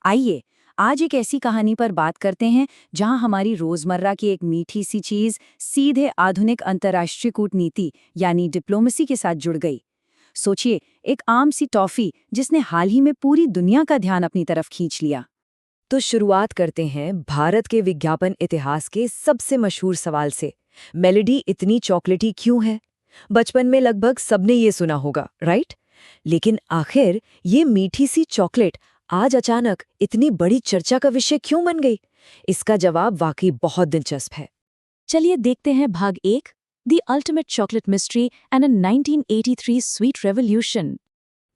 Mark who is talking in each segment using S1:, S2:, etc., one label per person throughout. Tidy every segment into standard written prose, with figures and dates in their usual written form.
S1: आइए आज एक ऐसी कहानी पर बात करते हैं जहां हमारी रोजमर्रा की एक मीठी सी चीज सीधे आधुनिक अंतर्राष्ट्रीय कूटनीति यानी डिप्लोमेसी के साथ जुड़ गई। सोचिए, एक आम सी टॉफी जिसने हाल ही में पूरी दुनिया का ध्यान अपनी तरफ खींच लिया।
S2: तो शुरुआत करते हैं भारत के विज्ञापन इतिहास के सबसे मशहूर सवाल से। मेलोडी इतनी चॉकलेटी क्यों है? बचपन में लगभग सबने ये सुना होगा, राइट? लेकिन आखिर ये मीठी सी चॉकलेट आज अचानक इतनी बड़ी चर्चा का विषय क्यों बन गई? इसका जवाब वाकई बहुत दिलचस्प है।
S1: चलिए देखते हैं भाग 1, the ultimate chocolate mystery and a 1983 sweet revolution.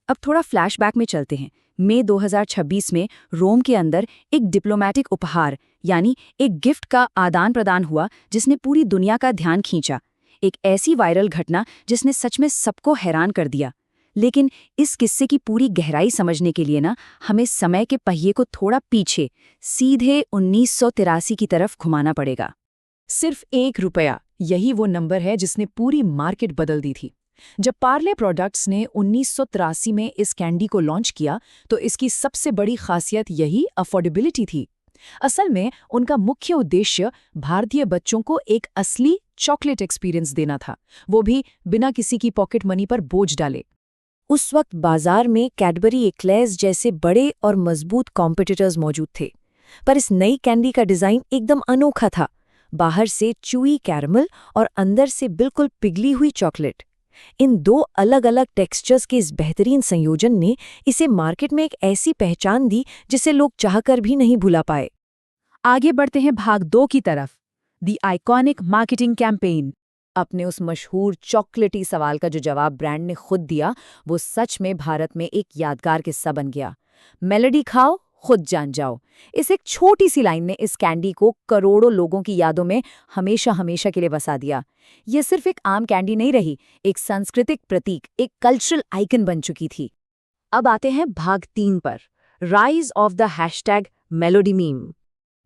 S1: अब थोड़ा फ्लैशबैक में चलते हैं। मई 2026 में रोम के अंदर एक डिप्लोमैटिक उपहार यानी एक गिफ्ट का आदान प्रदान हुआ जिसने पूरी दुनिया का ध्यान खींचा। एक ऐसी वायरल घटना जिसने सच में सबको हैरान कर दिया। लेकिन इस किस्से की पूरी गहराई समझने के लिए हमें समय के पहिए को थोड़ा पीछे सीधे 1983 की तरफ घुमाना पड़ेगा।
S2: सिर्फ ₹1, यही वो नंबर है जिसने पूरी मार्केट बदल दी थी। जब पार्ले प्रोडक्ट्स ने 1983 में इस कैंडी को लॉन्च किया तो इसकी सबसे बड़ी खासियत यही अफोर्डेबिलिटी थी। असल में उनका मुख्य उद्देश्य भारतीय बच्चों को एक असली चॉकलेट एक्सपीरियंस देना था, वो भी बिना किसी की पॉकेट मनी पर बोझ डाले।
S1: उस वक्त बाजार में कैडबरी एक्लेयर्स जैसे बड़े और मजबूत कॉम्पिटिटर्स मौजूद थे, पर इस नई कैंडी का डिज़ाइन एकदम अनोखा था। बाहर से च्यूई कैरमल और अंदर से बिल्कुल पिघली हुई चॉकलेट। इन दो अलग अलग टेक्सचर्स के इस बेहतरीन संयोजन ने इसे मार्केट में एक ऐसी पहचान दी जिसे लोग चाहकर भी नहीं भुला पाए। आगे बढ़ते हैं भाग 2 की तरफ, द आइकॉनिक मार्केटिंग कैंपेन। अपने उस मशहूर चॉकलेटी सवाल का जो जवाब ब्रांड ने खुद दिया, वो सच में भारत में एक यादगार किस्सा बन गया। मेलोडी खाओ, खुद जान जाओ। इस एक छोटी सी लाइन ने इस कैंडी को करोड़ों लोगों की यादों में हमेशा हमेशा के लिए बसा दिया। ये सिर्फ एक आम कैंडी नहीं रही, एक सांस्कृतिक प्रतीक, एक कल्चरल आइकन बन चुकी थी। अब आते हैं भाग 3 पर, rise of the hashtag melody meme.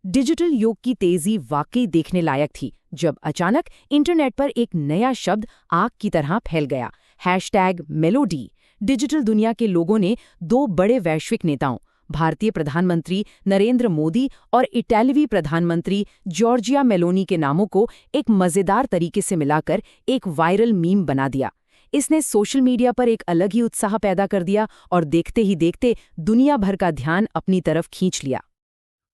S1: Digital युग की तेजी वाकई देखने लायक थी जब अचानक इंटरनेट पर एक नया शब्द आग की तरह फैल गया, हैशटैग मेलोडी। डिजिटल दुनिया के लोगों ने दो बड़े वैश्विक नेताओं, भारतीय प्रधानमंत्री नरेंद्र मोदी और इटालवी प्रधानमंत्री जॉर्जिया मेलोनी के नामों को एक मजेदार तरीके से मिलाकर एक वायरल मीम बना दिया। इसने सोशल मीडिया पर एक अलग ही उत्साह पैदा कर दिया और देखते ही देखते दुनिया भर का ध्यान अपनी तरफ खींच लिया।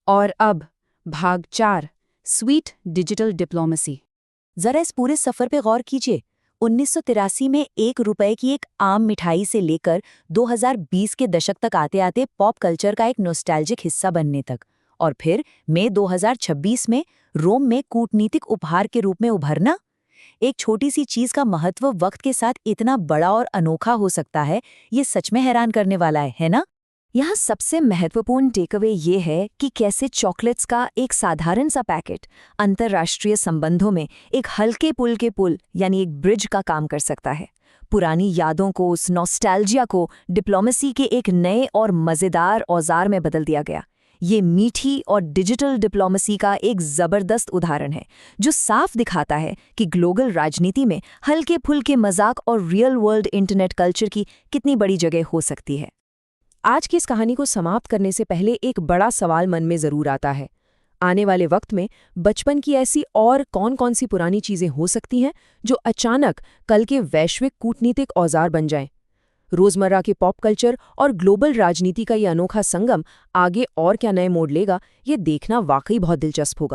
S1: और अब भाग 4, स्वीट डिजिटल डिप्लोमेसी। जरा इस पूरे सफर पे गौर कीजिए। 1983 में ₹1 की एक आम मिठाई से लेकर 2020 के दशक तक आते आते पॉप कल्चर का एक नॉस्टैल्जिक हिस्सा बनने तक, और फिर मई 2026 में रोम में कूटनीतिक उपहार के रूप में उभरना। एक छोटी सी चीज का महत्व वक्त के साथ इतना बड़ा और अनोखा हो सकता है, ये सच में हैरान करने वाला है ना? यहाँ सबसे महत्वपूर्ण टेकअवे ये है कि कैसे चॉकलेट्स का एक साधारण सा पैकेट अंतर्राष्ट्रीय संबंधों में एक हल्के पुल के पुल यानी एक ब्रिज का काम कर सकता है। पुरानी यादों को, उस नॉस्टैल्जिया को डिप्लोमेसी के एक नए और मज़ेदार औजार में बदल दिया गया। ये मीठी और डिजिटल डिप्लोमेसी का एक ज़बरदस्त उदाहरण है जो साफ दिखाता है कि ग्लोबल राजनीति में हल्के फुल्के मजाक और रियल वर्ल्ड इंटरनेट कल्चर की कितनी बड़ी जगह हो सकती है।
S2: आज की इस कहानी को समाप्त करने से पहले एक बड़ा सवाल मन में जरूर आता है। आने वाले वक्त में बचपन की ऐसी और कौन-कौन सी पुरानी चीजें हो सकती हैं जो अचानक कल के वैश्विक कूटनीतिक औजार बन जाएं? रोजमर्रा के पॉप कल्चर और ग्लोबल राजनीति का ये अनोखा संगम आगे और क्या नए मोड़ लेगा, ये देखना वाकई बहुत दिलचस्प होगा।